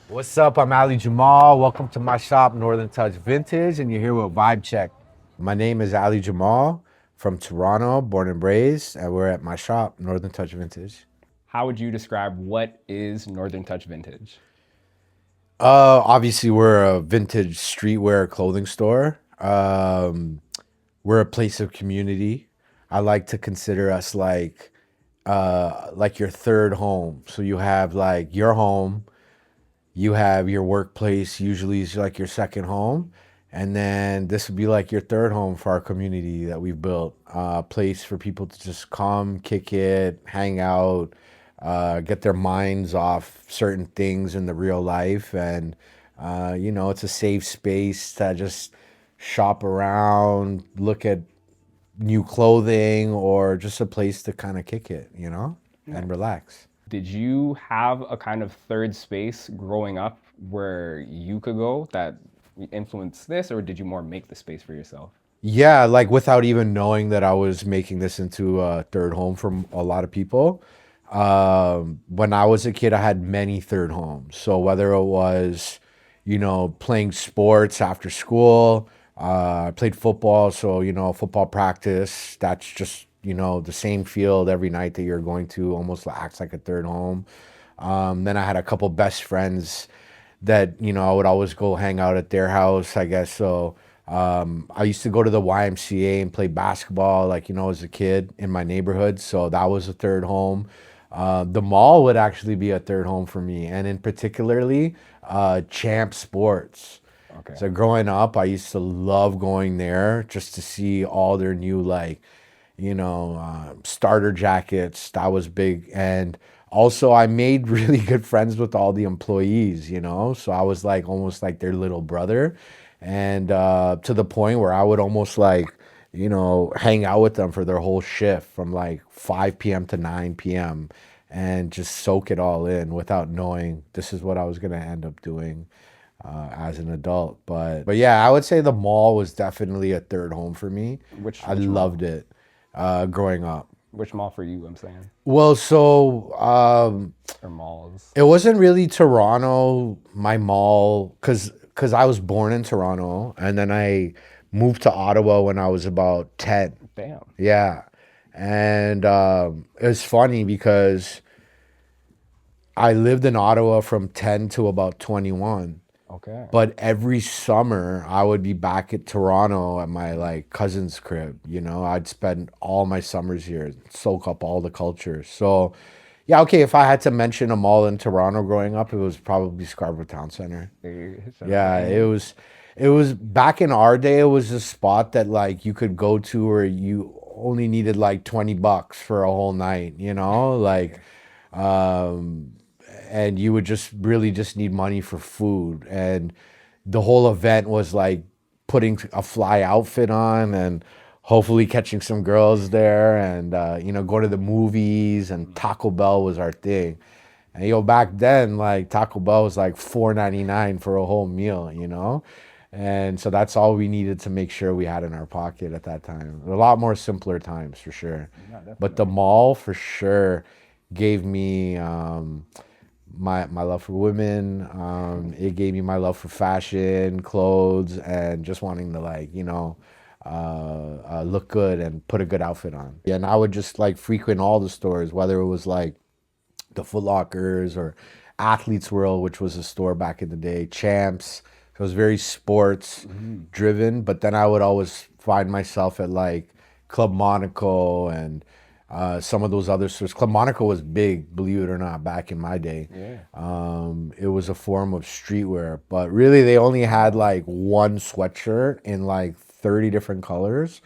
What's up? I'm Aly Jamal. Welcome to my shop, Northern Touch Vintage, and you're here with Vibe Check. My name is Aly Jamal from Toronto, born and raised, and we're at my shop, Northern Touch Vintage. How would you describe what is Northern Touch Vintage? Obviously, we're a vintage streetwear clothing store. We're a place of community. I like to consider us like your third home. So you have like your home, you have your workplace, usually is like your second home. And then this would be like your third home for our community that we've built. A place for people to just come, kick it, hang out, get their minds off certain things in the real life. And, it's a safe space to just shop around, look at new clothing, or just a place to kind of kick it, and Nice. relax. Did you have a kind of third space growing up where you could go that influenced this, or did you more make the space for yourself? Yeah, like without even knowing that I was making this into a third home for a lot of people. When I was a kid, I had many third homes. So whether it was, playing sports after school, I played football. So, football practice, that's just, the same field every night that you're going to almost acts like a third home. Then I had a couple best friends that I would always go hang out at their house, I guess. So I used to go to the YMCA and play basketball, like as a kid in my neighborhood. So that was a third home. The mall would actually be a third home for me, and in particularly Champ Sports. Okay. So growing up, I used to love going there just to see all their new starter jackets. That was big. And also, I made really good friends with all the employees, So I was like almost like their little brother. And to the point where I would almost like, hang out with them for their whole shift from like 5 p.m. to 9 p.m. and just soak it all in without knowing this is what I was going to end up doing as an adult. But yeah, I would say the mall was definitely a third home for me. Which I which loved mall? it growing up. Which mall for you? I'm saying, Well, so or malls. it wasn't really Toronto, my mall, because I was born in Toronto and then I moved to Ottawa when I was about 10. Damn. Yeah. And it was funny because I lived in Ottawa from 10 to about 21. Okay. But every summer I would be back at Toronto at my like cousin's crib. I'd spend all my summers here, soak up all the culture. So, yeah, okay. If I had to mention a mall in Toronto growing up, it was probably Scarborough Town Center. Yeah, it And was. It was back in our day. It was a spot that like you could go to where you only needed like $20 for a whole night. Um, and you would just really just need money for food. And the whole event was like putting a fly outfit on and hopefully catching some girls there and go to the movies, and Taco Bell was our thing. And back then like Taco Bell was like $4.99 for a whole meal. And so that's all we needed to make sure we had in our pocket at that time. A lot more simpler times for sure. yeah, But the definitely. mall for sure gave me my love for women. It gave me my love for fashion, clothes, and just wanting to like look good and put a good outfit on. Yeah, and I would just like frequent all the stores, whether it was like the Foot Lockers or Athletes World, which was a store back in the day, Champs. So it was very sports Mhm. driven, but then I would always find myself at like Club Monaco and some of those other stores. Club Monaco was big, believe it or not, back in my day. Yeah. It was a form of streetwear, but really they only had like one sweatshirt in like 30 different colors.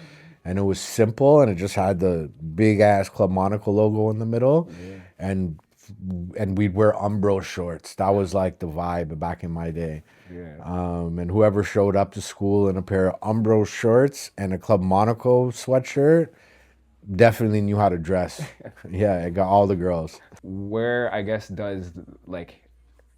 And it was simple, and it just had the big ass Club Monaco logo in the middle, Yeah. and we'd wear Umbro shorts. That was like the vibe back in my day. Yeah. And whoever showed up to school in a pair of Umbro shorts and a Club Monaco sweatshirt definitely knew how to dress. Yeah, it got all the girls. Where I guess does like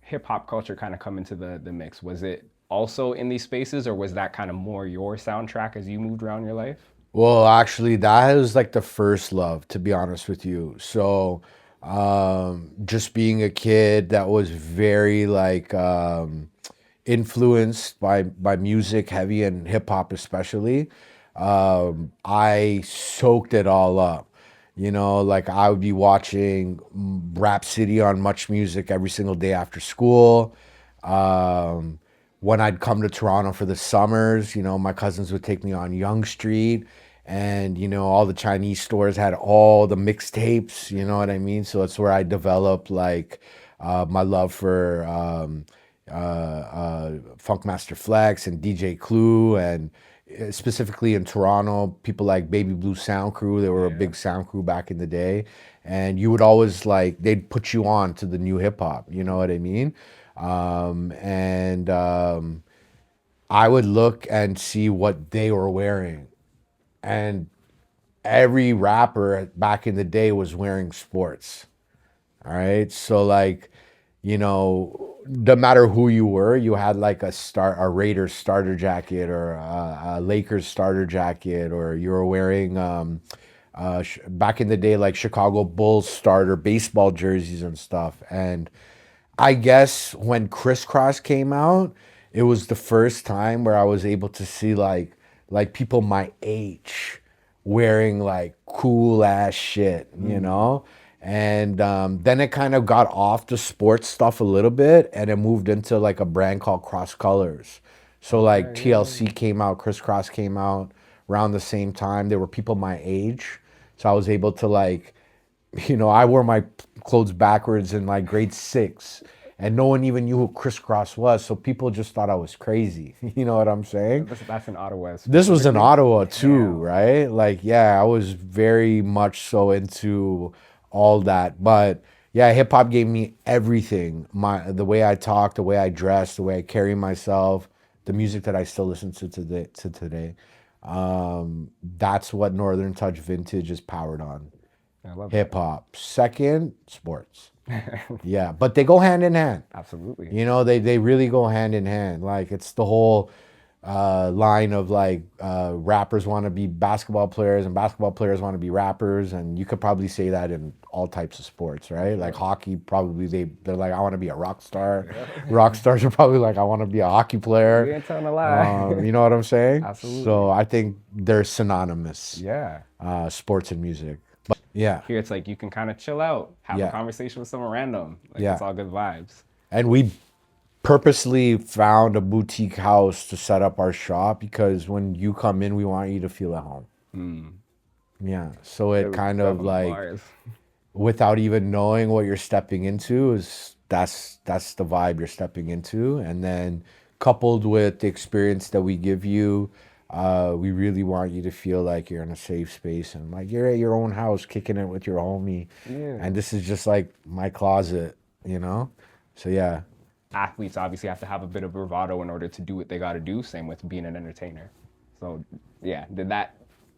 hip hop culture kind of come into the mix? Was it also in these spaces, or was that kind of more your soundtrack as you moved around your life? Well, actually, that was like the first love, to be honest with you. So, Just being a kid that was very like influenced by music, heavy and hip hop especially. I soaked it all up. You know, like I would be watching Rap City on Much Music every single day after school. Um, when I'd come to Toronto for the summers, you know, my cousins would take me on Yonge Street, and you know, all the Chinese stores had all the mixtapes. You know what I mean? So it's where I developed like my love for Funkmaster Flex and DJ Clue, and specifically in Toronto, people like Baby Blue Sound Crew. They were a Yeah. big sound crew back in the day, and you would always like they'd put you on to the new hip hop. You know what I mean? And I would look and see what they were wearing, and every rapper back in the day was wearing sports. All right. So like, you know, no matter who you were, you had like a Raiders starter jacket or a Lakers starter jacket, or you were wearing back in the day like Chicago Bulls starter baseball jerseys and stuff. And I guess when Crisscross came out, it was the first time where I was able to see like people my age wearing like cool ass shit, you know? And then it kind of got off the sports stuff a little bit, and it moved into like a brand called Cross Colors. So like Okay. Yeah. TLC came out, Crisscross came out around the same time. There were people my age. So I was able to like, you know, I wore my clothes backwards in like grade six, and no one even knew who Crisscross was. So people just thought I was crazy. You know what I'm saying? That's in Ottawa This was in specifically. Ottawa too, Damn. right? Like, yeah, I was very much so into all that. But yeah, hip hop gave me everything. The way I talk, the way I dress, the way I carry myself, the music that I still listen to today. That's what Northern Touch Vintage is powered on. I love Hip that. hop. Second, sports. Yeah, but they go hand in hand. Absolutely. You know, they really go hand in hand. Like it's the whole line of like rappers want to be basketball players and basketball players want to be rappers, and you could probably say that in all types of sports, right? Like Sure. hockey, probably they're like I want to be a rock star. Yeah. Rock stars are probably like I want to be a hockey You player. ain't telling a lie. You know what I'm saying? So Absolutely. I think they're synonymous, Yeah. sports and music. But yeah, Here it's like you can kind of chill out, have a yeah, conversation with someone random. Like it's yeah. all good vibes. And we purposely found a boutique house to set up our shop because when you come in, we want you to feel at home. Yeah. So it kind of like, Bars. without even knowing what you're stepping into, is that's the vibe you're stepping into. And then coupled with the experience that we give you, we really want you to feel like you're in a safe space and like you're at your own house kicking it with your homie. Yeah. And this is just like my closet, you know? So yeah. Athletes obviously have to have a bit of bravado in order to do what they got to do. Same with being an entertainer. So, yeah, did that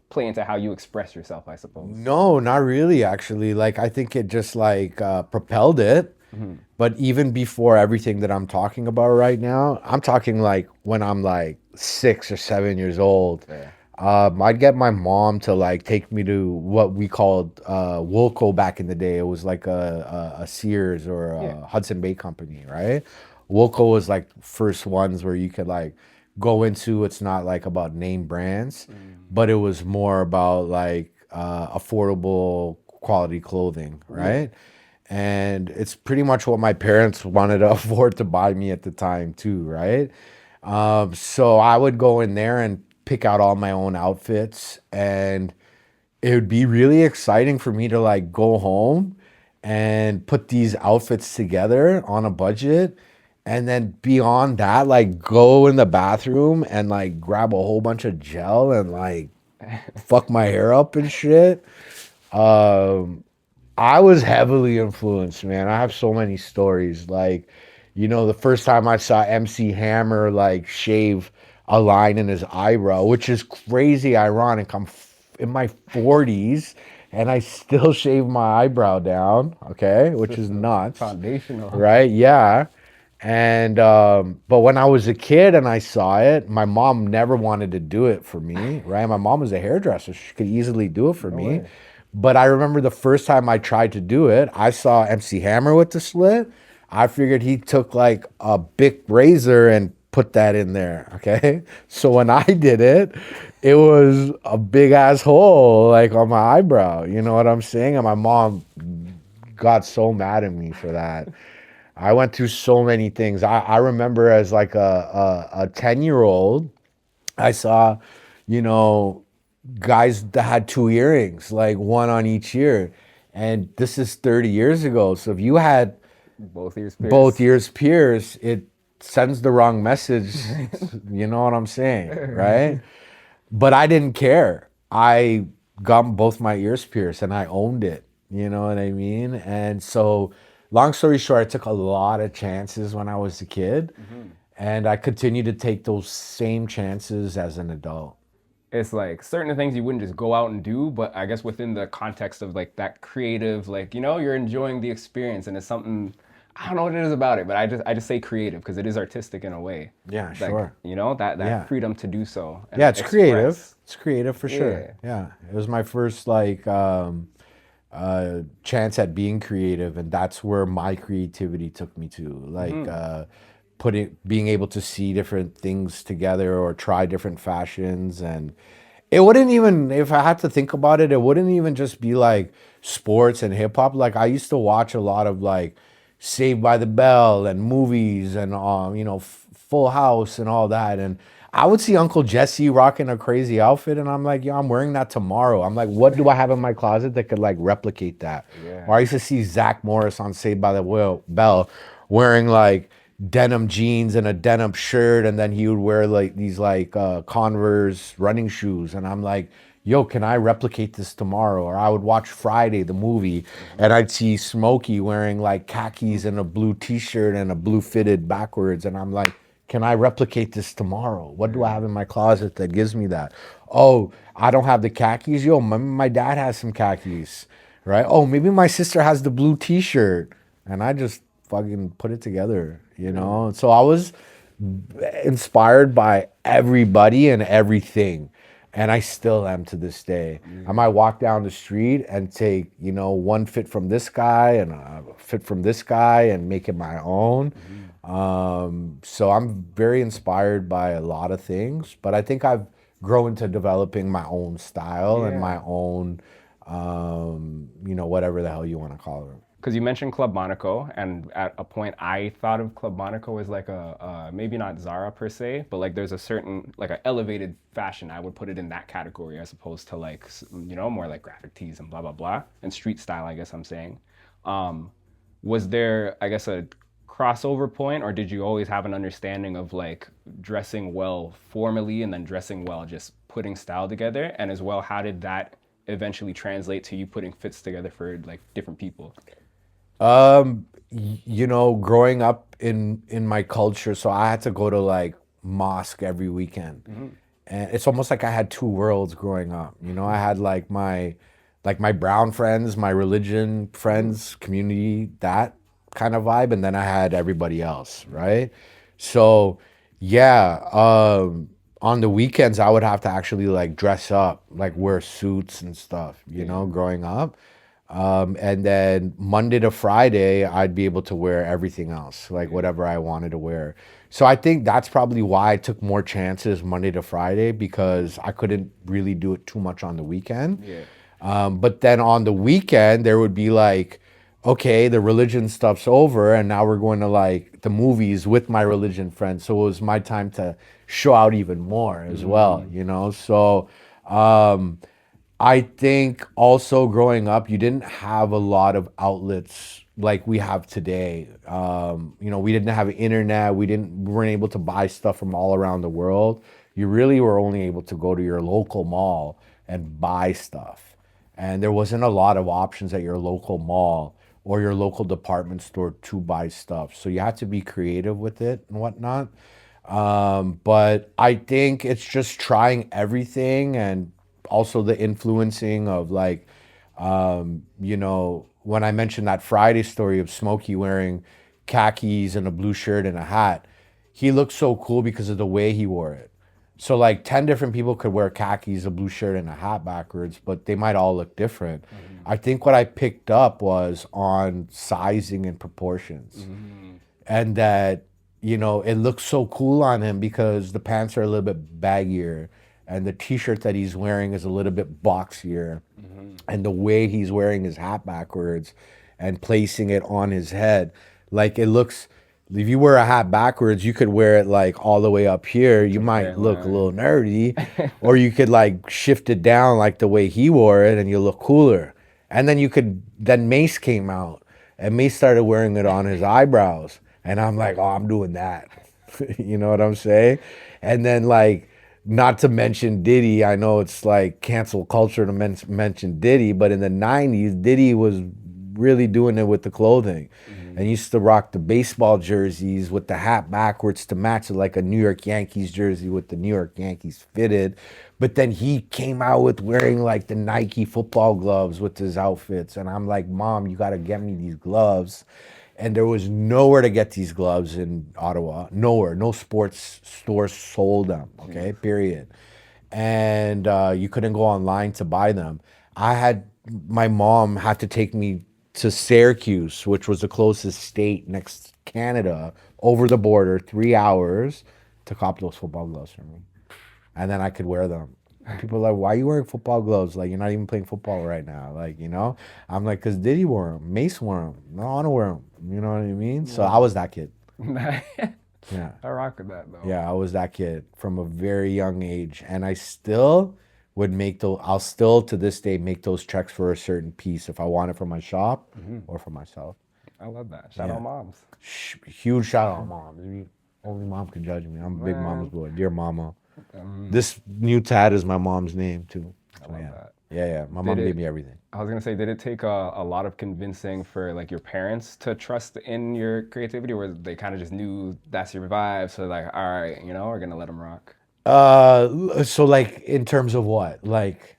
play into how you express yourself, I suppose? No, not really, actually. Like, I think it just like propelled it. But even before everything that I'm talking about right now, I'm talking like when I'm like 6 or 7 years old. Yeah. I'd get my mom to like take me to what we called Woolco back in the day. It was like a Sears or Yeah. a Hudson Bay Company, right? Woolco was like first ones where you could like go into. It's not like about name brands, but it was more about like affordable quality clothing, Yeah. right? And it's pretty much what my parents wanted to afford to buy me at the time too, right? So I would go in there and pick out all my own outfits, and it would be really exciting for me to like go home and put these outfits together on a budget, and then beyond that like go in the bathroom and like grab a whole bunch of gel and like fuck my hair up and shit. I was heavily influenced, man. I have so many stories. Like, you know, the first time I saw MC Hammer like shave a line in his eyebrow, which is crazy ironic. In my 40s and I still shave my eyebrow down, okay, which is nuts, Foundational. right? Yeah. And but when I was a kid and I saw it, my mom never wanted to do it for me, right? My mom was a hairdresser. She could easily do it for No me. way. But I remember the first time I tried to do it, I saw MC Hammer with the slit. I figured he took like a big razor and put that in there. Okay. So when I did it, it was a big ass hole like on my eyebrow. You know what I'm saying? And my mom got so mad at me for that. I went through so many things. I remember as like a 10-year-old, I saw, you know, guys that had two earrings, like one on each ear. And this is 30 years ago. So if you had Both ears both pierced. ears pierced, it sends the wrong message. You know what I'm saying? Right? Right. But I didn't care. I got both my ears pierced and I owned it. You know what I mean? And so, long story short, I took a lot of chances when I was a kid. Mhm. And I continue to take those same chances as an adult. It's like certain things you wouldn't just go out and do, but I guess within the context of like that creative, like, you're enjoying the experience and it's something, I don't know what it is about it, but I just say creative because it is artistic in a way. Yeah, Like, sure. that Yeah. freedom to do so Yeah, and it's creative. express. It's creative for sure. Yeah. Yeah. It was my first like chance at being creative, and that's where my creativity took me to. Like Hmm. putting being able to see different things together or try different fashions. And it wouldn't even, if I had to think about it, it wouldn't even just be like sports and hip hop. Like I used to watch a lot of like Saved by the Bell and movies and Full House and all that. And I would see Uncle Jesse rocking a crazy outfit, and I'm like, yo, I'm wearing that tomorrow. I'm like, what do I have in my closet that could like replicate that? Or Yeah. I used to see Zach Morris on Saved by the Bell wearing like denim jeans and a denim shirt, and then he would wear like these like Converse running shoes, and I'm like, yo, can I replicate this tomorrow? Or I would watch Friday the movie, and Hmm. I'd see Smokey wearing like khakis and a blue t-shirt and a blue fitted backwards, and I'm like, can I replicate this tomorrow? What do I have Yeah. in my closet that gives me that? Oh, I don't have the khakis. Yo, my dad has some khakis, right? Oh, maybe my sister has the blue t-shirt, and I just fucking put it together, you Yeah. know? So I was inspired by everybody and everything. And I still am to this day. I Yeah. might walk down the street and take, one fit from this guy and a fit from this guy and make it my own. Hmm. So I'm very inspired by a lot of things, but I think I've grown to developing my own style and Yeah. my own, whatever the hell you want to call it. Because you mentioned Club Monaco, and at a point I thought of Club Monaco as like maybe not Zara per se, but like there's a certain like an elevated fashion. I would put it in that category as opposed to like more like graphic tees and blah blah blah and street style. I guess I'm saying. Um, was there, I guess, a crossover point, or did you always have an understanding of like dressing well formally and then dressing well just putting style together? And as well, how did that eventually translate to you putting fits together for like different people? Growing up in my culture, so I had to go to like mosque every weekend. Hmm. And it's almost like I had two worlds growing up. I had like my brown friends, my religion Hmm. friends, community, that kind of vibe, and then I had everybody else, right? So, yeah, on the weekends I would have to actually like dress up, like wear suits and stuff, Yeah. growing up. And then Monday to Friday, I'd be able to wear everything else, like Yeah. whatever I wanted to wear. So I think that's probably why I took more chances Monday to Friday, because I couldn't really do it too much on the weekend. Yeah. But then on the weekend, there would be like, okay, the religion stuff's over, and now we're going to like the movies with my religion friends. So it was my time to show out even more as well, Hmm. So I think also growing up, you didn't have a lot of outlets like we have today. We didn't have internet. We weren't able to buy stuff from all around the world. You really were only able to go to your local mall and buy stuff. And there wasn't a lot of options at your local mall or your local department store to buy stuff. So you had to be creative with it and whatnot. But I think it's just trying everything, and also the influencing of like, when I mentioned that Friday story of Smokey wearing khakis and a blue shirt and a hat, he looked so cool because of the way he wore it. So like 10 different people could wear khakis, a blue shirt, and a hat backwards, but they might all look different. Mm-hmm. I think what I picked up was on sizing and proportions. Mm-hmm. And that, it looks so cool on him because the pants are a little bit baggier and the t-shirt that he's wearing is a little bit boxier. Mm-hmm. And the way he's wearing his hat backwards and placing it on his head, like it looks, if you wear a hat backwards, you could wear it like all the way up here. You To the might look a hairline. little nerdy, or you could like shift it down like the way he wore it and you look cooler. And then then Mace came out and Mace started wearing it on his eyebrows. And I'm like, oh, I'm doing that. You know what I'm saying? And then like, not to mention Diddy. I know it's like cancel culture to mention Diddy, but in the 90s, Diddy was really doing it with the clothing Mm-hmm. and used to rock the baseball jerseys with the hat backwards to match it like a New York Yankees jersey with the New York Yankees fitted. But then he came out with wearing like the Nike football gloves with his outfits. And I'm like, Mom, you got to get me these gloves. And there was nowhere to get these gloves in Ottawa. Nowhere. No sports stores sold them. Okay, Jeez. period. And you couldn't go online to buy them. My mom had to take me to Syracuse, which was the closest state next to Canada, over the border, 3 hours to cop those football gloves for me. And then I could wear them. And people are like, why are you wearing football gloves? Like, you're not even playing football right now. Like, I'm like, because Diddy wore them. Mace wore them. I want to wear them. You know what I mean? So I Yeah. was that kid. Yeah. I rock with that though. Yeah, I was that kid from a very young age. And I still would I'll still to this day make those checks for a certain piece if I want it for my shop Mm-hmm. or for myself. I love that. Shout Yeah. out moms. Huge shout out, mom. Only mom can judge me. I'm a big mama's Man, boy. Dear mama. um, This new tat is my mom's name too. I So love yeah. that. Yeah, yeah. My Did mom gave it? me everything. I was gonna say, did it take a lot of convincing for like your parents to trust in your creativity, or they kind of just knew that's your vibe? So like, all right, we're gonna let them rock. So like in terms of what? Like,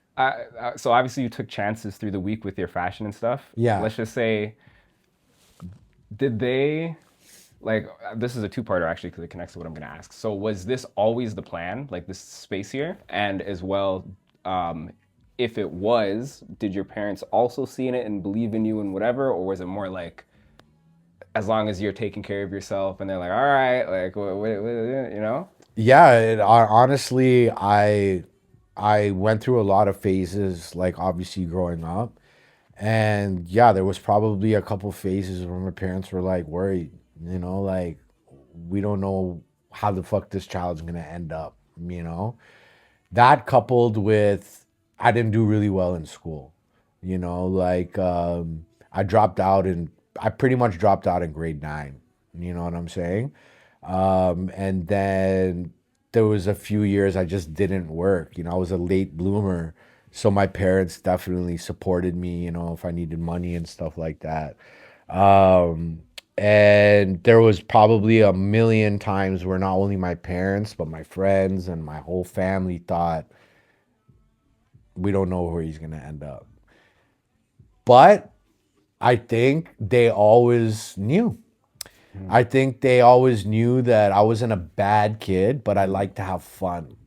So obviously you took chances through the week with your fashion and stuff. yeah. Let's just say, did they like this is a two-parter actually because it connects to what I'm going to ask. So was this always the plan, like this space here, and as well, um, if it was, did your parents also see in it and believe in you and whatever, or was it more like as long as you're taking care of yourself and they're like, all right, like you know? Yeah, honestly, I went through a lot of phases, like obviously growing up, and yeah, there was probably a couple phases where my parents were like worried, like we don't know how the fuck this child's gonna end up, you know. That coupled with I didn't do really well in school, like I dropped out and I pretty much dropped out in grade 9. You know what I'm saying? And then there was a few years I just didn't work. I was a late bloomer. So my parents definitely supported me, if I needed money and stuff like that. Um, and there was probably a million times where not only my parents, but my friends and my whole family thought, we don't know where he's going to end up. But I think they always knew. I think they always knew that I wasn't a bad kid, but I liked to have fun.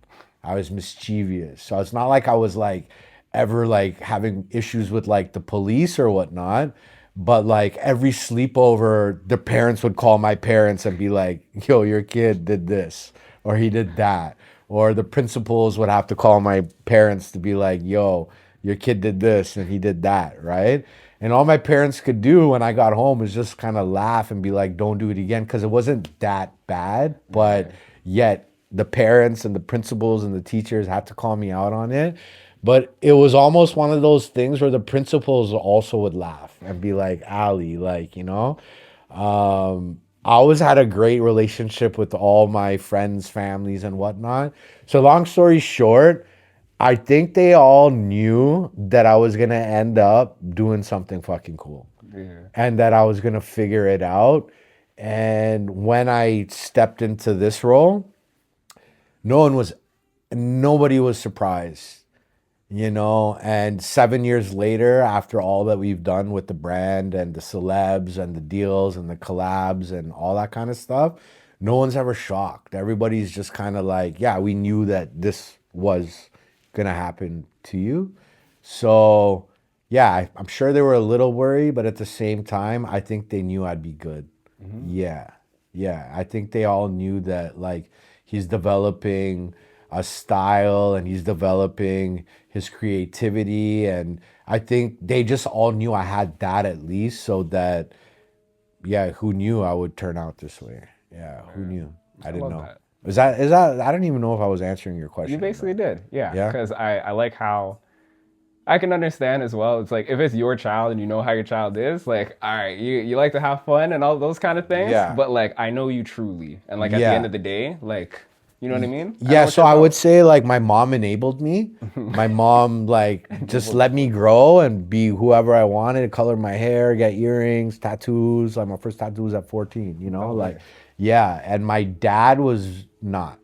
I was mischievous. So it's not like I was like ever like having issues with like the police or whatnot. But like every sleepover, the parents would call my parents and be like, yo, your kid did this or he did that. Or the principals would have to call my parents to be like, yo, your kid did this and he did that, right? And all my parents could do when I got home was just kind of laugh and be like, don't do it again. Cause it wasn't that bad. But Right. yet the parents and the principals and the teachers had to call me out on it. But it was almost one of those things where the principals also would laugh and be like, Ali, like, I always had a great relationship with all my friends, families, and whatnot. So, long story short, I think they all knew that I was gonna end up doing something fucking cool Yeah. and that I was gonna figure it out. And when I stepped into this role, no one was, nobody was surprised, And 7 years later, after all that we've done with the brand and the celebs and the deals and the collabs and all that kind of stuff, no one's ever shocked. Everybody's just kind of like, yeah, we knew that this was gonna happen to you. So yeah, I'm sure they were a little worried, but at the same time, I think they knew I'd be good. Yeah. Yeah. I think they all knew that like he's developing a style and he's developing his creativity. And I think they just all knew I had that at least so that, yeah, who knew I would turn out this way? Yeah, who knew? I I didn't love know. that. Is that, I don't even know if I was answering your You question, basically but did, yeah. yeah. Because I like how I can understand as well. It's like if it's your child and you know how your child is, like, all right, you like to have fun and all those kind of things, Yeah. but like I know you truly. And like at the end Yeah. of the day, like, you know what I mean? I know Yeah, what so you're I would about. say like my mom enabled me. My mom like just Enabled the let me boy. grow and be whoever I wanted, color my hair, get earrings, tattoos. Like my first tattoo was at 14, No like way. yeah, and my dad was not.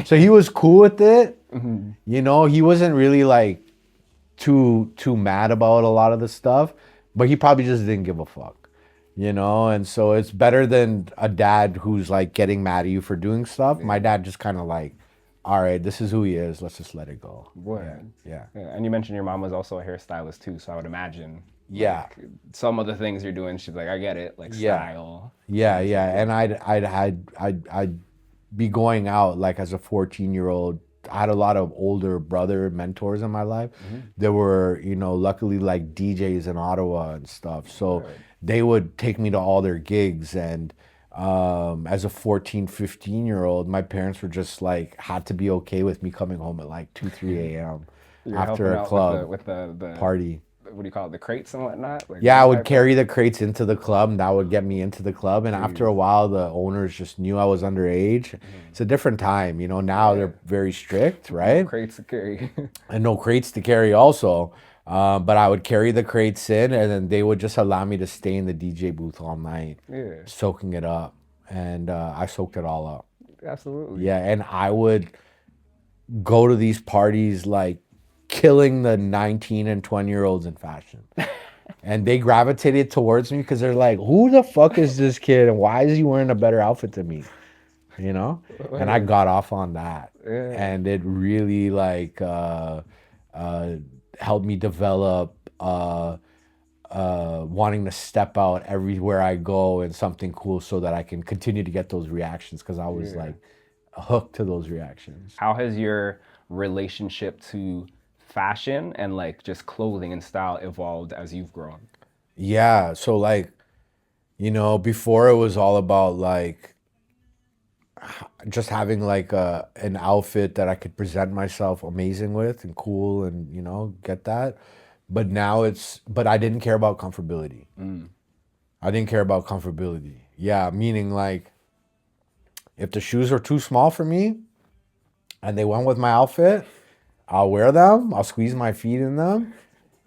So he was cool with it. He wasn't really like too mad about a lot of the stuff, but he probably just didn't give a fuck. And so it's better than a dad who's like getting mad at you for doing stuff. My Yeah. dad just kind of like, all right, this is who he is. Let's just let it go. Yeah, Word. yeah, Yeah. And you mentioned your mom was also a hairstylist too, so I would imagine yeah, like some of the things you're doing, she's like, I get it, like yeah, style. yeah, And it's like, yeah. And yeah. I'd be going out like as a 14-year-old. I had a lot of older brother mentors in my life. There were, luckily like DJs in Ottawa and stuff. So Word. they would take me to all their gigs. And as a 14, 15-year-old, my parents were just like, had to be okay with me coming home at like 2, 3 a.m. You're after helping a out with the club with the party. what do you call it, the crates and whatnot? Like Yeah, I what would type of carry the crates into the club, and that would get me into the club. And after jeez. a while, the owners just knew I was underage. It's a different time, Now Yeah. they're very strict, No right? crates to carry. And no crates to carry, also. But I would carry the crates in, and then they would just allow me to stay in the DJ booth all night, Yeah. soaking it up. And I soaked it all up. Absolutely. Yeah, and I would go to these parties like killing the 19 and 20-year-olds in fashion. And they gravitated towards me because they're like, "Who the fuck is this kid, and why is he wearing a better outfit than me?" You know. And I Word. got off on that, Yeah. and it really like uh, helped me develop wanting to step out everywhere I go and something cool, so that I can continue to get those reactions because I was Yeah. like hooked to those reactions. How has your relationship to fashion and like just clothing and style evolved as you've grown? Yeah, so like before it was all about like just having like an outfit that I could present myself amazing with and cool and get that. But now but I didn't care about comfortability. I didn't care about comfortability. Yeah, meaning like if the shoes are too small for me and they went with my outfit, I'll wear them. I'll squeeze my feet in them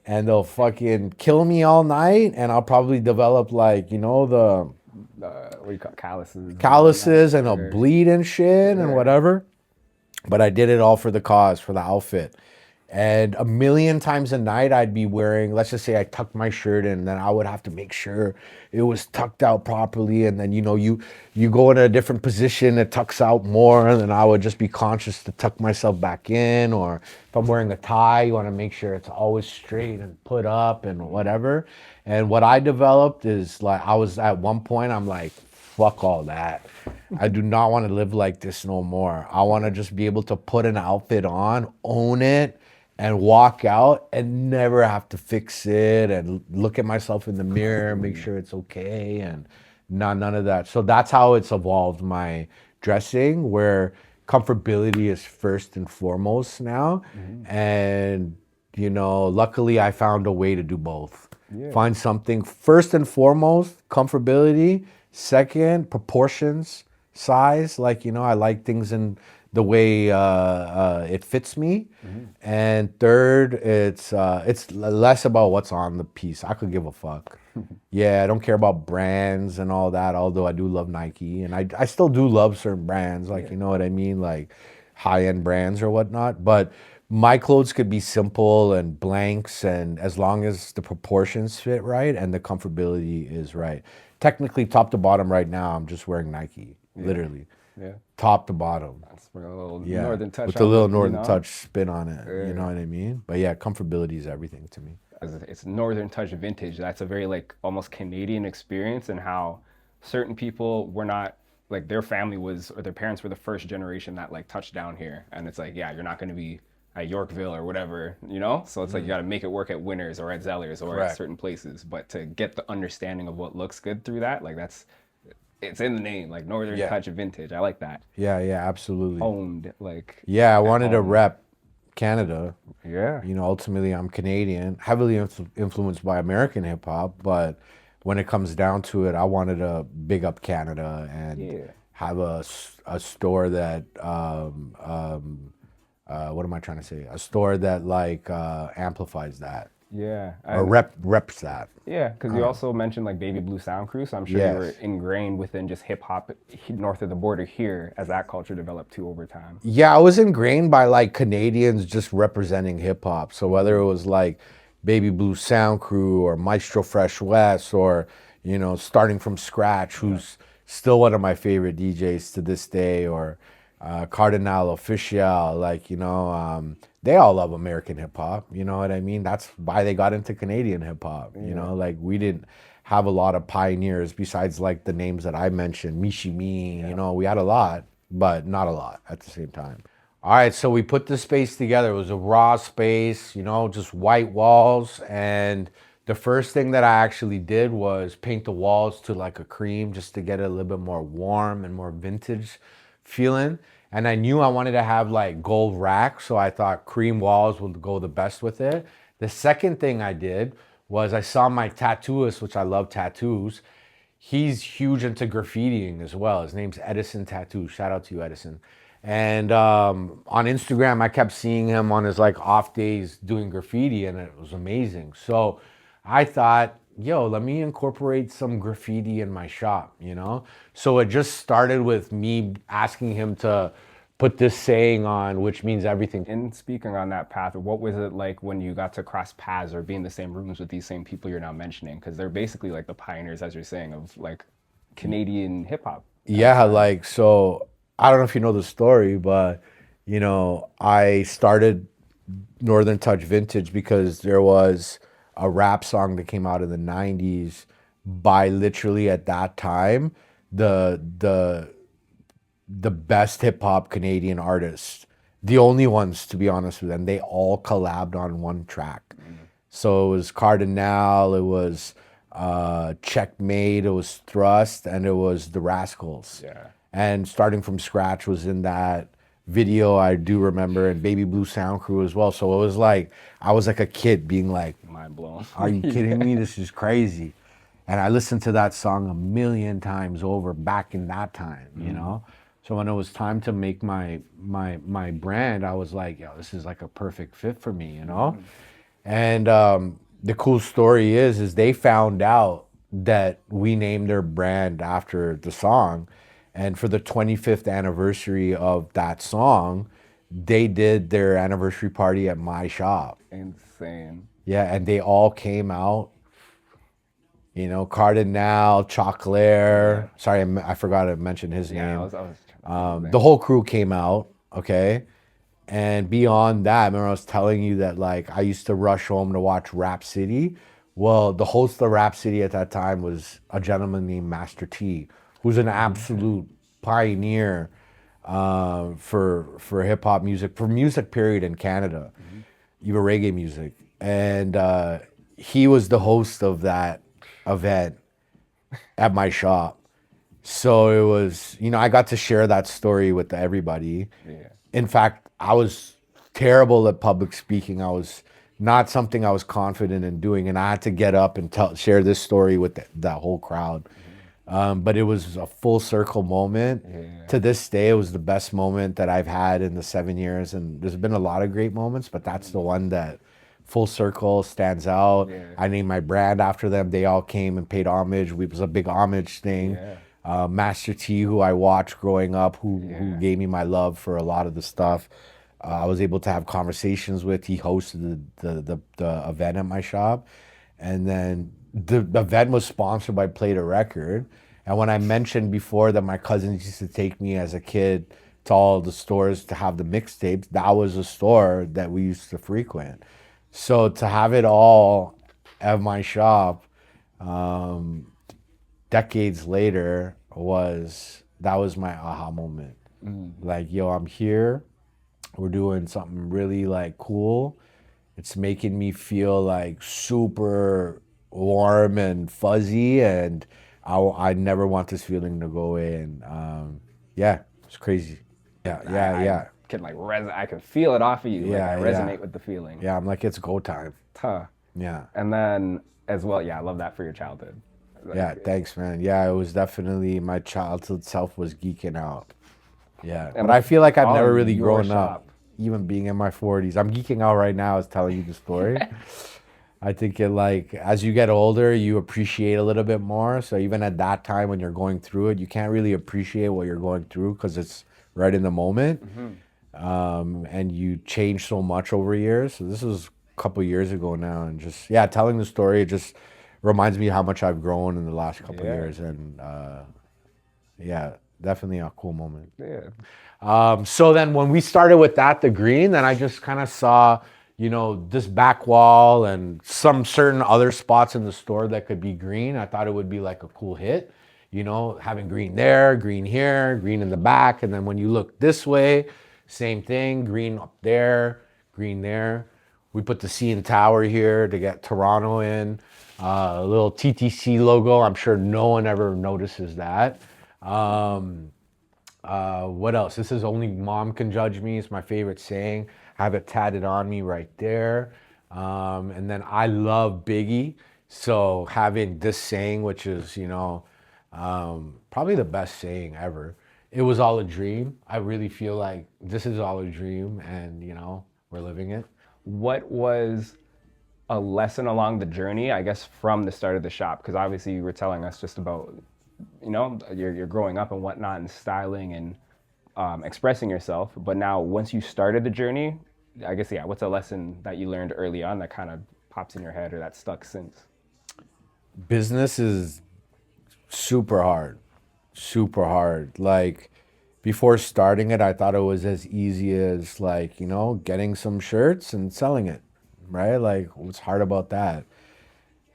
and they'll fucking kill me all night and I'll probably develop like, the What do you call it, calluses and whatnot? calluses and I'll bleed and shit and Yeah. whatever. But I did it all for the cause, for the outfit. And a million times a night, I'd be wearing, let's just say I tucked my shirt in, then I would have to make sure it was tucked out properly. And then, you go in a different position, it tucks out more. And then I would just be conscious to tuck myself back in. Or if I'm wearing a tie, you want to make sure it's always straight and put up and whatever. And what I developed is like, I was at one point, I'm like, fuck all that. I do not want to live like this no more. I want to just be able to put an outfit on, own it, and walk out and never have to fix it and look at myself in the mirror, make sure it's okay, and none of that. So that's how it's evolved my dressing, where comfortability is first and foremost now. And luckily I found a way to do both. Yeah. Find something first and foremost, comfortability. Second, proportions, size. Like, I like things in the way it fits me. And third, it's less about what's on the piece. I could give a fuck. Yeah, I don't care about brands and all that, although I do love Nike. And I still do love certain brands, like, Yeah. you know what I mean? Like high-end brands or whatnot. But my clothes could be simple and blanks, and as long as the proportions fit right and the comfortability is right. Technically, top to bottom right now, I'm just wearing Nike. Yeah. literally, Yeah. top to bottom. That's a little Yeah, northern touch with a on little it, you northern know? touch spin on it. You know Yeah. what I mean? But yeah, comfortability is everything to me. As it's northern touch vintage. That's a very like almost Canadian experience, and how certain people were not like their family was or their parents were the first generation that like touched down here, and it's like yeah, you're not going to be at Yorkville or whatever, you know. So it's like you got to make it work at Winners or at Zellers or at Correct. certain places, but to get the understanding of what looks good through that, like that's it's in the name, like northern Yeah. touch vintage. I like that. Yeah, yeah, absolutely. Owned like Yeah, I at wanted to home. rep Canada. Yeah. You know, ultimately, I'm Canadian, heavily influenced by American hip hop. But when it comes down to it, I wanted to big up Canada and Yeah. have a store that, what am I trying to say? A store that like amplifies that Yeah. or And reps that. yeah, because you also mentioned like Baby Blue Sound Crew, so I'm sure you were Yes. ingrained within just hip hop north of the border here as that culture developed too over time. Yeah, I was ingrained by like Canadians just representing hip hop. So whether it was like Baby Blue Sound Crew or Maestro Fresh West or, you know, starting from scratch, who's still one of my favorite DJs to this day, or Cardinal Official, like, you know, they all love American hip hop. You know what I mean? That's why they got into Canadian hip hop. You Yeah. know, like we didn't have a lot of pioneers besides like the names that I mentioned, Mishi Me, you know, we had a lot, but not a lot at the same time. All right, so we put the space together. It was a raw space, you know, just white walls. And the first thing that I actually did was paint the walls to like a cream just to get it a little bit more warm and more vintage feeling. And I knew I wanted to have like gold racks, so I thought cream walls would go the best with it. The second thing I did was I saw my tattooist, which I love tattoos. He's huge into graffitiing as well. His name's Edison Tattoo. Shout out to you, Edison. And on Instagram, I kept seeing him on his like off days doing graffiti, and it was amazing. So I thought, yo, let me incorporate some graffiti in my shop, you know? So it just started with me asking him to put this saying on, which means everything. In speaking on that path, what was it like when you got to cross paths or be in the same rooms with these same people you're now mentioning? Because they're basically like the pioneers, as you're saying, of like Canadian hip hop at the Yeah, time. like, so I don't know if you know the story, but, you know, I started Northern Touch Vintage because there was a rap song that came out in the 90s by literally at that time the the best hip hop Canadian artists, the only ones to be honest with them. They all collabed on one track. So it was Cardinal, it was Checkmate, it was Thrust, and it was the Rascals. Yeah. And starting from scratch was in that video, I do remember, and Baby Blue Sound Crew as well. So it was like I was like a kid being like, Mind blown. "Are you kidding me? This is crazy." And I listened to that song a million times over back in that time, you know? So when it was time to make my brand, I was like, yo, this is like a perfect fit for me, you know? And the cool story is they found out that we named their brand after the song. And for the 25th anniversary of that song, they did their anniversary party at my shop. Insane. Yeah, and they all came out, you know, Cardinal, Choclair. Yeah. Sorry, I forgot to mention his Yeah, name. I was trying to think of The names. whole crew came out, okay? And beyond that, remember I was telling you that like I used to rush home to watch Rap City. Well, the host of Rap City at that time was a gentleman named Master T, who's an absolute pioneer for hip hop music, for music period in Canada, even reggae music. And he was the host of that event at my shop. So it was, you know, I got to share that story with everybody. Yeah. In fact, I was terrible at public speaking. I was not something I was confident in doing, and I had to get up and share this story with that whole crowd. But it was a full circle moment. Yeah. To this day, it was the best moment that I've had in the 7 years, and there's been a lot of great moments, but that's the one that full circle stands out. Yeah. I named my brand after them. They all came and paid homage. It was a big homage thing. Yeah. Master T, who I watched growing up, who Yeah. gave me my love for a lot of the stuff. I was able to have conversations with. He hosted the event at my shop, and then the event was sponsored by Play the Record, And when I mentioned before that my cousins used to take me as a kid to all the stores to have the mixtapes, that was a store that we used to frequent. So to have it all at my shop, um, decades later, was that was my aha moment. Like, yo, I'm here. We're doing something really like cool. It's making me feel like super warm and fuzzy, and I never want this feeling to go away. And yeah, it's crazy. Yeah, yeah, I yeah, can I can feel it off of you. Like I yeah, yeah, resonate with the feeling. yeah. I'm like, it's go time. Huh. Yeah, And then as well, yeah, I love that for your childhood. yeah. Like, Thanks, man. Yeah, it was definitely my childhood self was geeking out. Yeah, and but I feel like I've all never in really your grown up, shop. even being in my 40s. I'm geeking out right now as telling you the story. I think it like as you get older, you appreciate a little bit more. So even at that time when you're going through it, you can't really appreciate what you're going through because it's right in the moment. And you change so much over years. So this was a couple years ago now, and just yeah, telling the story it just reminds me how much I've grown in the last couple Yeah. years, and yeah, definitely a cool moment. Yeah. So then when we started with that, the green, then I just kind of saw, this back wall and some certain other spots in the store that could be green. I thought it would be like a cool hit, having green there, green here, green in the back. And then when you look this way, same thing, green up there, green there. We put the CN Tower here to get Toronto in. A little TTC logo. I'm sure no one ever notices that. What else? This is only mom can judge me. It's my favorite saying. I have it tatted on me right there. And then I love Biggie. So having this saying, which is, probably the best saying ever. It was all a dream. I really feel like this is all a dream and, we're living it. What was a lesson along the journey, I guess, from the start of the shop? Because obviously you were telling us just about, you're growing up and whatnot and styling and expressing yourself. But now, once you started the journey, I guess, yeah, what's a lesson that you learned early on that kind of pops in your head or that stuck since? Business is super hard. Super hard. Like before starting it, I thought it was as easy as like, getting some shirts and selling it, right? Like what's hard about that?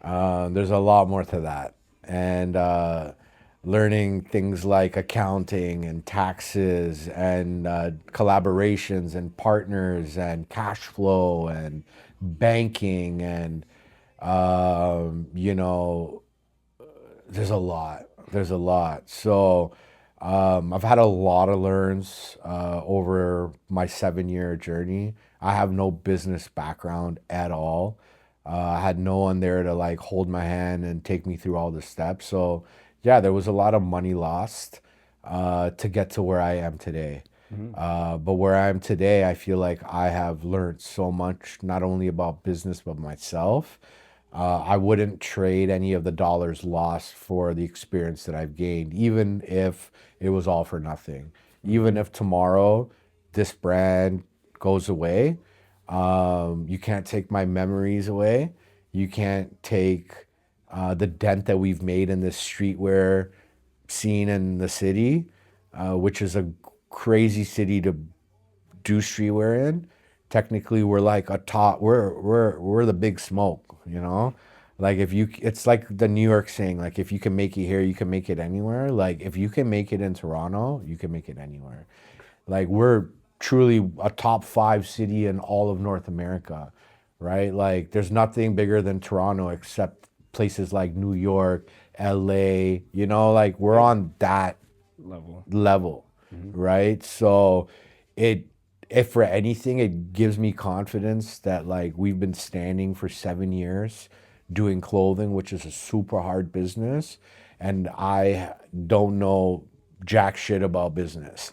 There's a lot more to that. And learning things like accounting and taxes and collaborations and partners and cash flow and banking and, you know, there's a lot. There's a lot. So I've had a lot of learns over my 7 year journey. I have no business background at all. I had no one there to like hold my hand and take me through all the steps. So yeah, there was a lot of money lost to get to where I am today. But where I am today, I feel like I have learned so much, not only about business, but myself. I wouldn't trade any of the dollars lost for the experience that I've gained, even if it was all for nothing. Even if tomorrow this brand goes away, you can't take my memories away. You can't take the dent that we've made in this streetwear scene in the city, which is a crazy city to do streetwear in. Technically, we're like a top. We're the big smoke. Like if you, it's like the New York saying, like if you can make it here, you can make it anywhere. Like if you can make it in Toronto, you can make it anywhere. Like we're truly a top five city in all of North America, right? Like there's nothing bigger than Toronto except places like New York, LA, like we're Yeah. on that Level. level, right? So it if for anything, it gives me confidence that like we've been standing for 7 years doing clothing, which is a super hard business, and I don't know jack shit about business.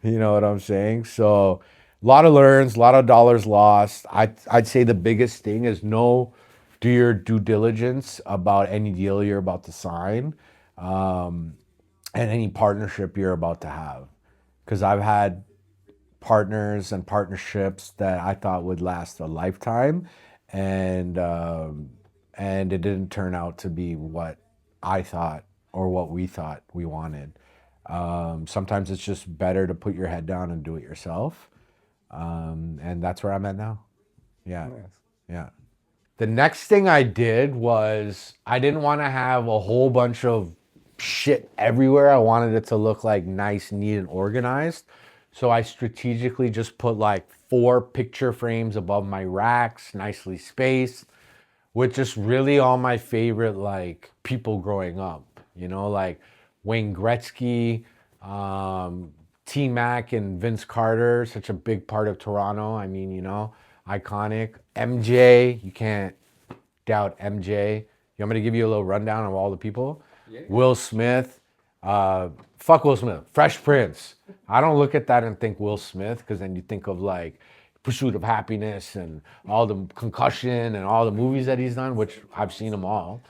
You know what I'm saying? So a lot of learns, a lot of dollars lost. I'd say the biggest thing is do your due diligence about any deal you're about to sign, and any partnership you're about to have. Because I've had partners and partnerships that I thought would last a lifetime, and it didn't turn out to be what I thought or what we thought we wanted. Sometimes it's just better to put your head down and do it yourself. And that's where I'm at now. Yeah. Nice. Yeah. The next thing I did was I didn't want to have a whole bunch of shit everywhere. I wanted it to look like nice, neat, and organized. So I strategically just put like 4 picture frames above my racks, nicely spaced, with just really all my favorite like people growing up. You know, like Wayne Gretzky, T Mac, and Vince Carter, such a big part of Toronto. I mean, you know, iconic. MJ, you can't doubt MJ. You want me to give you a little rundown of all the people? Yeah. Will Smith. Fuck Will Smith. Fresh Prince. I don't look at that and think Will Smith because then you think of like Pursuit of Happiness and all the Concussion and all the movies that he's done, which I've seen them all.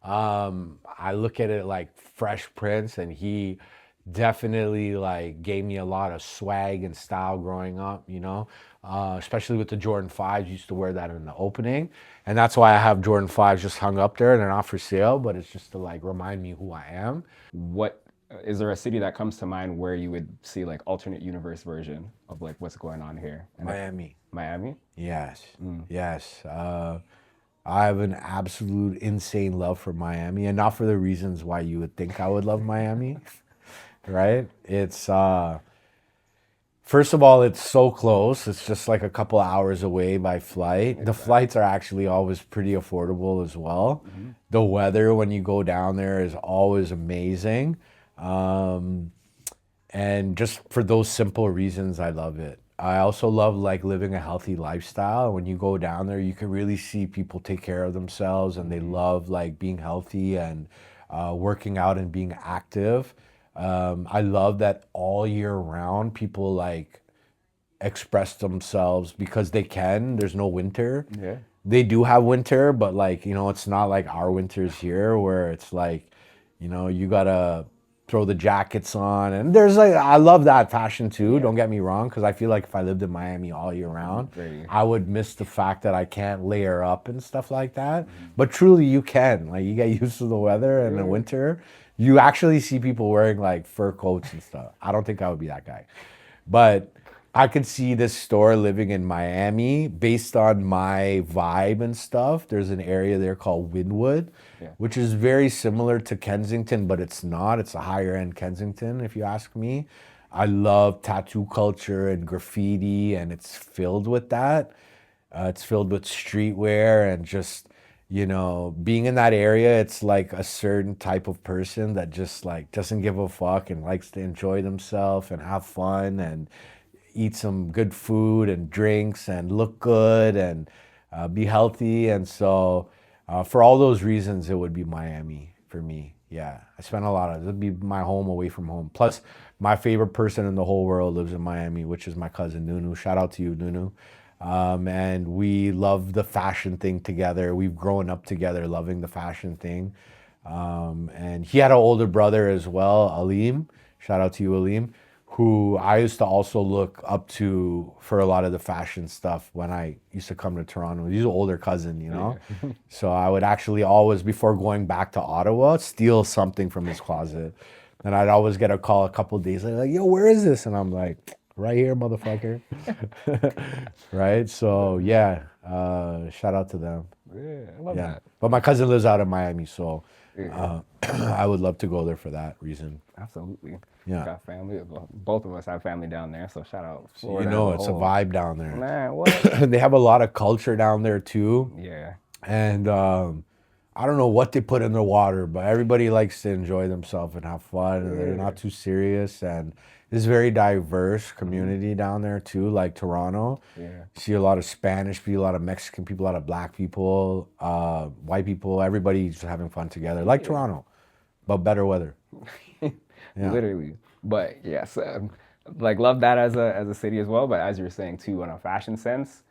I look at it like Fresh Prince, and he definitely like gave me a lot of swag and style growing up, you know, especially with the Jordan 5s. Used to wear that in the opening, and that's why I have Jordan 5s just hung up there. They're not for sale, but it's just to like remind me who I am. What is there a city that comes to mind where you would see like alternate universe version of like what's going on here? And Miami. Miami? Yes, yes. I have an absolute insane love for Miami, and not for the reasons why you would think I would love Miami, right? It's first of all, it's so close. It's just like a couple hours away by flight. The flights are actually always pretty affordable as well. The weather when you go down there is always amazing. Um, and just for those simple reasons, I love it. I also love like living a healthy lifestyle. When you go down there, you can really see people take care of themselves, and they love like being healthy and working out and being active. I love that all year round people like express themselves because they can. There's no winter. Yeah. They do have winter, but like, you know, it's not like our winters here where it's like, you know, you gotta throw the jackets on. And there's like, I love that fashion too. Don't get me wrong, because I feel like if I lived in Miami all year round, Very. I would miss the fact that I can't layer up and stuff like that. But truly, you can. Like, you get used to the weather and the winter. You actually see people wearing like fur coats and stuff. I don't think I would be that guy. But I could see this store living in Miami based on my vibe and stuff. There's an area there called Wynwood, Yeah. which is very similar to Kensington, but it's not. It's a higher end Kensington, if you ask me. I love tattoo culture and graffiti, and it's filled with that. It's filled with streetwear and just, you know, being in that area, it's like a certain type of person that just like doesn't give a fuck and likes to enjoy themselves and have fun and eat some good food and drinks and look good and be healthy. And so, for all those reasons, it would be Miami for me. Yeah, I spent a lot of it'd be my home away from home. Plus, my favorite person in the whole world lives in Miami, which is my cousin Nunu. Shout out to you, Nunu. And we love the fashion thing together. We've grown up together loving the fashion thing. And he had an older brother as well, Aleem. Shout out to you, Aleem, who I used to also look up to for a lot of the fashion stuff when I used to come to Toronto. He's an older cousin, you know? So I would actually always, before going back to Ottawa, steal something from his closet. And I'd always get a call a couple days later, like, yo, where is this? And I'm like, right here, motherfucker. Right? So, yeah, shout out to them. Yeah, I love Yeah. that. But my cousin lives out in Miami, so Yeah. I would love to go there for that reason. Absolutely. Yeah. Got family. Well, both of us have family down there, so shout out You Florida. know, as it's a whole. vibe down there. Man, what? They have a lot of culture down there too. Yeah. And I don't know what they put in the water, but everybody likes to enjoy themselves and have fun, and they're not too serious. And it's a very diverse community down there too, like Toronto. Yeah. See a lot of Spanish people, a lot of Mexican people, a lot of black people, white people. Everybody's just having fun together, like Toronto, but better weather. Yeah. Literally. But yes, like love that as a city as well. But as you were saying too, in a fashion sense,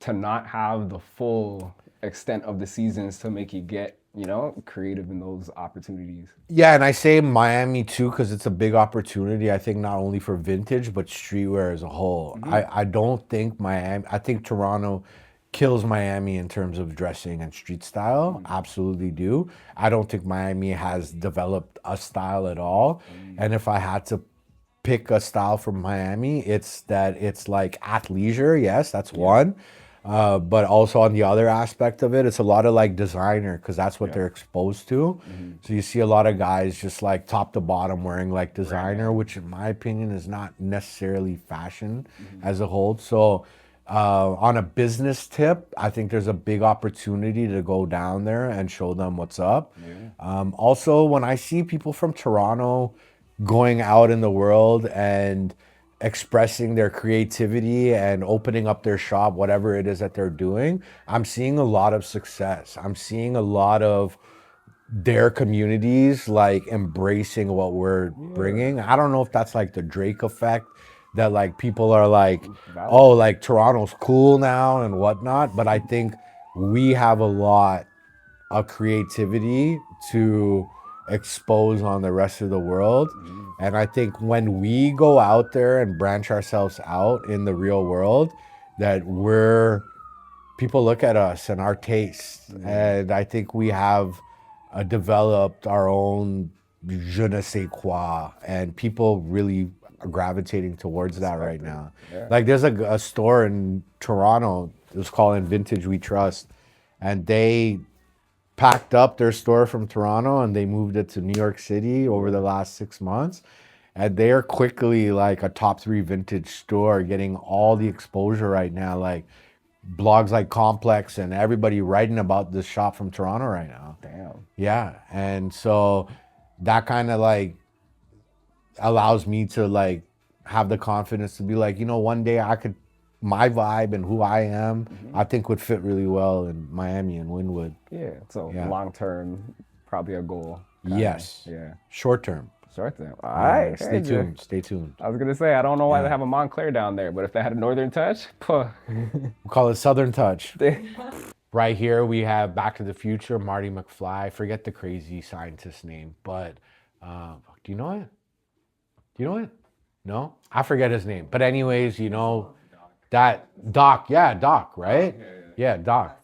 to not have the full extent of the seasons to make you get, you know, creative in those opportunities. Yeah, and I say Miami too because it's a big opportunity. I think not only for vintage but streetwear as a whole. I don't think Miami. I think Toronto kills Miami in terms of dressing and street style. Absolutely do. I don't think Miami has developed a style at all. And if I had to pick a style from Miami, it's that it's like athleisure. Yes, that's one. But also on the other aspect of it, it's a lot of like designer because that's what Yeah. they're exposed to. So you see a lot of guys just like top to bottom wearing like designer, which in my opinion is not necessarily fashion as a whole. So on a business tip, I think there's a big opportunity to go down there and show them what's up. Also, when I see people from Toronto going out in the world and expressing their creativity and opening up their shop, whatever it is that they're doing, I'm seeing a lot of success. I'm seeing a lot of their communities like embracing what we're bringing. I don't know if that's like the Drake effect that like people are like, Valid. oh, like Toronto's cool now and whatnot. But I think we have a lot of creativity to expose on the rest of the world. And I think when we go out there and branch ourselves out in the real world, that we're people look at us and our tastes, and I think we have developed our own je ne sais quoi, and people really are gravitating towards that right now. Yeah. Like there's a store in Toronto, it's called In Vintage We Trust, and they packed up their store from Toronto and they moved it to New York City over the last 6 months. And they are quickly like a top three vintage store, getting all the exposure right now. Like blogs like Complex and everybody writing about this shop from Toronto right now. Damn. Yeah. And so that kind of like allows me to like have the confidence to be like, one day I could, my vibe and who I am, I think would fit really well in Miami and Wynwood. Yeah. So Yeah. long term, probably a goal. kinda. Yes. Yeah. Short term. Short term. All Yeah, right. stay heard ya. tuned. Stay tuned. I was gonna say I don't know why Yeah. they have a Montclair down there, but if they had a Northern touch, puh. We call it Southern Touch. They- Right here we have Back to the Future, Marty McFly. I forget the crazy scientist name, but do you know it? Do you know it? No? I forget his name. But anyways, that Doc. Yeah, Doc, right? Yeah, Doc.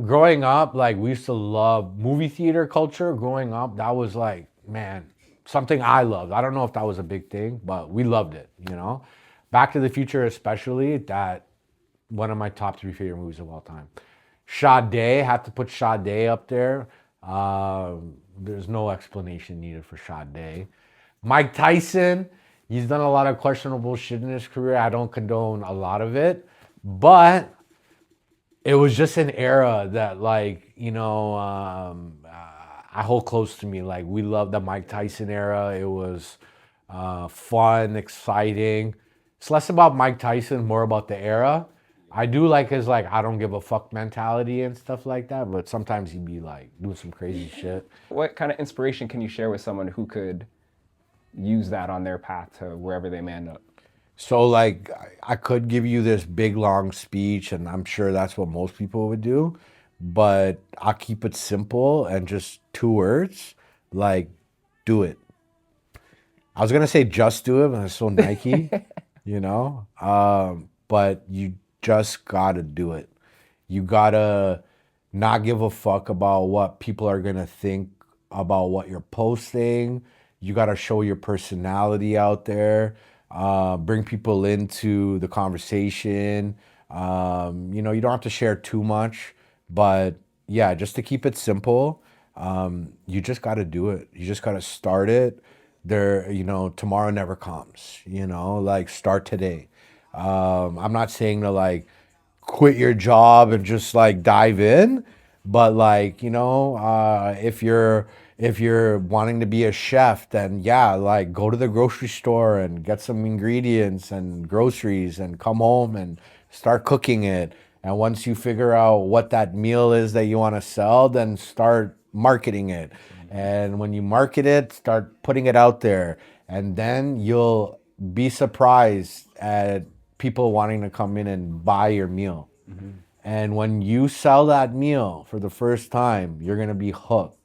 Growing up, like we used to love movie theater culture. Growing up, that was like, man, something I loved. I don't know if that was a big thing, but we loved it. Back to the Future, especially, that one of my top three favorite movies of all time. Sade, have to put Sade up there. There's no explanation needed for Sade. Mike Tyson, he's done a lot of questionable shit in his career. I don't condone a lot of it, but it was just an era that, like, I hold close to me. Like, we loved the Mike Tyson era. It was fun, exciting. It's less about Mike Tyson, more about the era. I do like his, like, I don't give a fuck mentality and stuff like that, but sometimes he'd be, like, doing some crazy shit. what kind of inspiration can you share with someone who could use that on their path to wherever they may end up? So, like, I could give you this big, long speech, and I'm sure that's what most people would do, but I'll keep it simple and just 2 words, like, do it. I was gonna say just do it, but it's so Nike, but you just gotta do it. You gotta not give a fuck about what people are gonna think about what you're posting. You gotta show your personality out there. Bring people into the conversation. You don't have to share too much, but yeah, just to keep it simple, you just gotta do it. You just gotta start it. Tomorrow never comes. Like start today. I'm not saying to like quit your job and just like dive in, but like if you're wanting to be a chef, then yeah, like go to the grocery store and get some ingredients and groceries and come home and start cooking it. And once you figure out what that meal is that you want to sell, then start marketing it. And when you market it, start putting it out there. And then you'll be surprised at people wanting to come in and buy your meal. And when you sell that meal for the first time, you're going to be hooked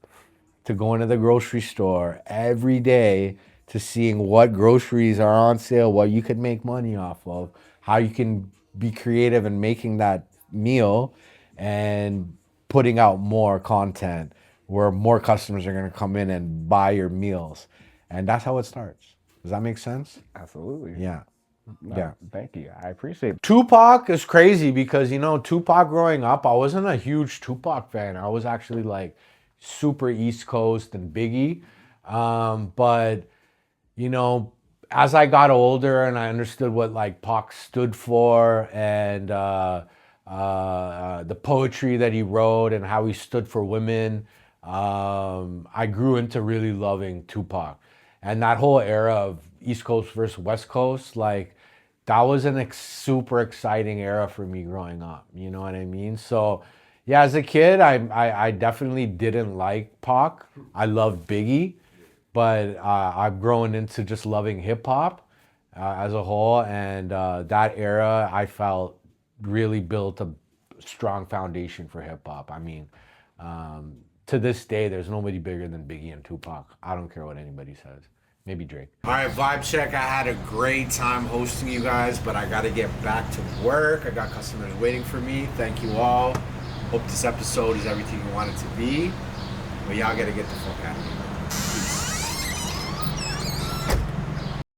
to going to the grocery store every day to seeing what groceries are on sale, what you could make money off of, how you can be creative in making that meal and putting out more content where more customers are going to come in and buy your meals. And that's how it starts. Does that make sense? Absolutely. Yeah. No, Yeah. thank you. I appreciate it. Tupac is crazy because, you know, Tupac growing up, I wasn't a huge Tupac fan. I was actually like super East Coast and Biggie. But you know, as I got older and I understood what like Pac stood for and the poetry that he wrote and how he stood for women, I grew into really loving Tupac. And that whole era of East Coast versus West Coast, like that was an super exciting era for me growing up. You know what I mean? So, yeah, as a kid, I definitely didn't like Pac. I loved Biggie, but I've grown into just loving hip hop as a whole, and that era I felt really built a strong foundation for hip hop. I mean, to this day, there's nobody bigger than Biggie and Tupac. I don't care what anybody says. Maybe Drake. All right, vibe check. I had a great time hosting you guys, but I got to get back to work. I got customers waiting for me. Thank you all. Hope this episode is everything you want it to be. But y'all got to get the fuck out of here.